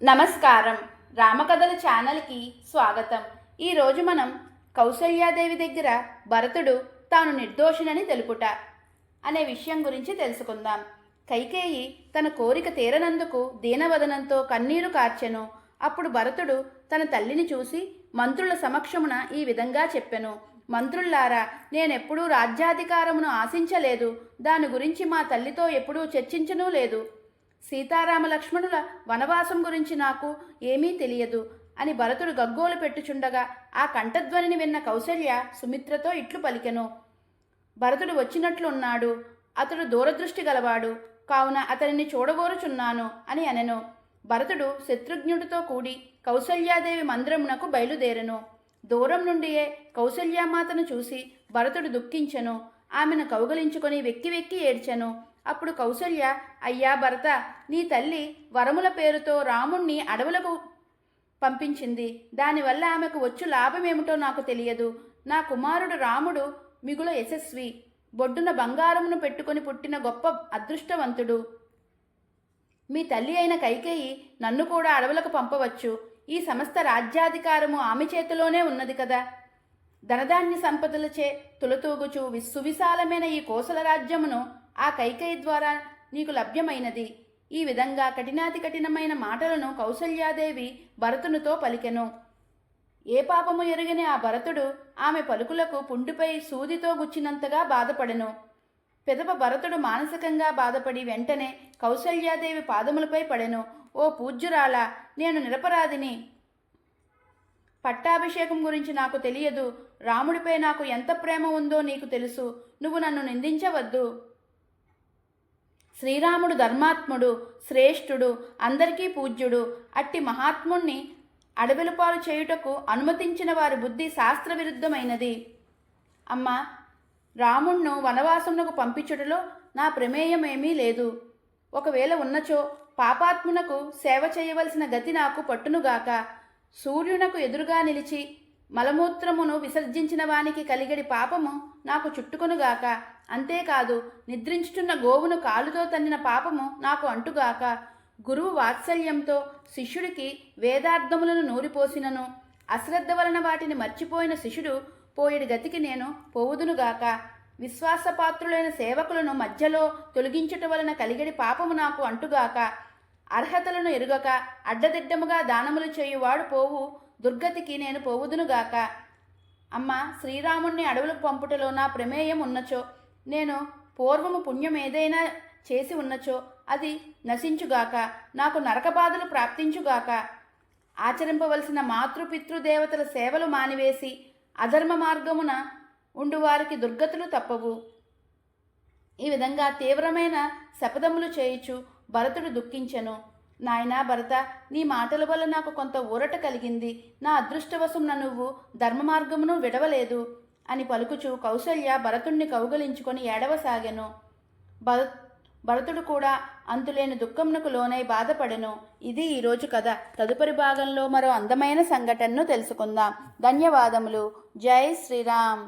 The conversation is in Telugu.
నమస్కారం. రామకథల ఛానల్కి స్వాగతం. ఈరోజు మనం కౌసల్యాదేవి దగ్గర భరతుడు తాను నిర్దోషినని తెలుపుట అనే విషయం గురించి తెలుసుకుందాం. కైకేయి తన కోరిక తీరనందుకు దీనవదనంతో కన్నీరు కార్చెను. అప్పుడు భరతుడు తన తల్లిని చూసి మంత్రుల సమక్షమున ఈ విధంగా చెప్పెను. మంత్రుల్లారా, నేనెప్పుడూ రాజ్యాధికారమును ఆశించలేదు. దాని గురించి మా తల్లితో ఎప్పుడూ చర్చించనూ లేదు. సీతారామ లక్ష్మణుల వనవాసం గురించి నాకు ఏమీ తెలియదు అని భరతుడు గగ్గోలు పెట్టుచుండగా ఆ కంఠధ్వనిని విన్న కౌసల్య సుమిత్రతో ఇట్లు పలికెను. భరతుడు వచ్చినట్లున్నాడు. అతడు దూరదృష్టి గలవాడు, కావున అతనిని చూడగోరుచున్నాను అని అనెను. భరతుడు శత్రుఘ్నుడితో కూడి కౌసల్యాదేవి మందిరమునకు బయలుదేరెను. దూరం నుండియే కౌసల్యామాతను చూసి భరతుడు దుఃఖించెను. ఆమెను కౌగలించుకొని వెక్కి వెక్కి ఏడ్చెను. అప్పుడు కౌసల్య, అయ్యా భరత, నీ తల్లి వరముల పేరుతో రాముణ్ణి అడవులకు పంపించింది. దానివల్ల ఆమెకు వచ్చు లాభమేమిటో నాకు తెలియదు. నా కుమారుడు రాముడు మిగుల యశస్వి, బొడ్డున బంగారమును పెట్టుకొని పుట్టిన గొప్ప అదృష్టవంతుడు. మీ తల్లి అయిన కైకేయి నన్ను కూడా అడవులకు పంపవచ్చు. ఈ సమస్త రాజ్యాధికారము ఆమె చేతిలోనే ఉన్నది కదా. ధనధాన్య సంపదలచే తులతూగుచు సువిశాలమైన ఈ కోసల రాజ్యమును ఆ కైకేయి ద్వారా నీకు లభ్యమైనది. ఈ విధంగా కఠినాతి కఠినమైన మాటలను కౌసల్యాదేవి భరతునితో పలికెను. ఏ పాపము ఎరుగని ఆ భరతుడు ఆమె పలుకులకు పుండుపై సూదితో గుచ్చినంతగా బాధపడెను. పెదప భరతుడు మానసికంగా బాధపడి వెంటనే కౌసల్యాదేవి పాదములపై పడెను. ఓ పూజ్యురాలా, నేను నిరపరాధిని. పట్టాభిషేకం గురించి నాకు తెలియదు. రాముడిపై నాకు ఎంత ప్రేమ ఉందో నీకు తెలుసు. నువ్వు నన్ను నిందించవద్దు. శ్రీరాముడు ధర్మాత్ముడు, శ్రేష్ఠుడు, అందరికీ పూజ్యుడు. అట్టి మహాత్ముణ్ణి అడవిలపాలు చేయుటకు అనుమతించిన వారి బుద్ధి శాస్త్రవిరుద్ధమైనది. అమ్మా, రాముణ్ణు వనవాసమునకు పంపించుటలో నా ప్రమేయమేమీ లేదు. ఒకవేళ ఉన్నచో పాపాత్మునకు సేవ చేయవలసిన గతి నాకు పట్టునుగాక. సూర్యునకు ఎదురుగా నిలిచి మలమూత్రమును విసర్జించిన వానికి కలిగడి పాపము నాకు చుట్టుకొనుగాక. అంతేకాదు, నిద్రించుచున్న గోవును కాలుతో తన్నిన పాపము నాకు అంటుగాక. గురువు వాత్సల్యంతో శిష్యుడికి వేదార్థములను నూరిపోసినను అశ్రద్ధ వలన వాటిని మర్చిపోయిన శిష్యుడు పోయేడి గతికి నేను పోవుదునుగాక. విశ్వాసపాత్రులైన సేవకులను మధ్యలో తొలగించుట వలన కలిగడి పాపము నాకు అంటుగాక. అర్హతలను ఎరుగక అడ్డదిడ్డముగా దానములు చేయువాడు పోవు దుర్గతికి నేను పోవుదునుగాక. అమ్మ, శ్రీరాముణ్ణి అడవులకు పంపుటలో నా ప్రమేయం ఉన్నచో, నేను పూర్వము పుణ్యం ఏదైనా చేసి ఉన్నచో అది నశించుగాక. నాకు నరకబాధలు ప్రాప్తించుగాక. ఆచరింపవలసిన మాతృపితృదేవతల సేవలు మానివేసి అధర్మ మార్గమున ఉండువారికి దుర్గతులు తప్పవు. ఈ విధంగా తీవ్రమైన శపథములు చేయుచు భరతుడు దుఃఖించెను. నాయనా భరత, నీ మాటల వల్ల నాకు కొంత ఊరట కలిగింది. నా అదృష్టవశమున నువ్వు ధర్మ మార్గమును విడవలేదు అని పలుకుచు కౌసల్య భరతుణ్ణి కౌగలించుకొని ఏడవసాగెను. భరతుడు కూడా అంతులేని దుఃఖమునకు లోనై బాధపడెను. ఇది ఈరోజు కథ. తదుపరి భాగంలో మరో అందమైన సంఘటనను తెలుసుకుందాం. ధన్యవాదములు. జై శ్రీరామ్.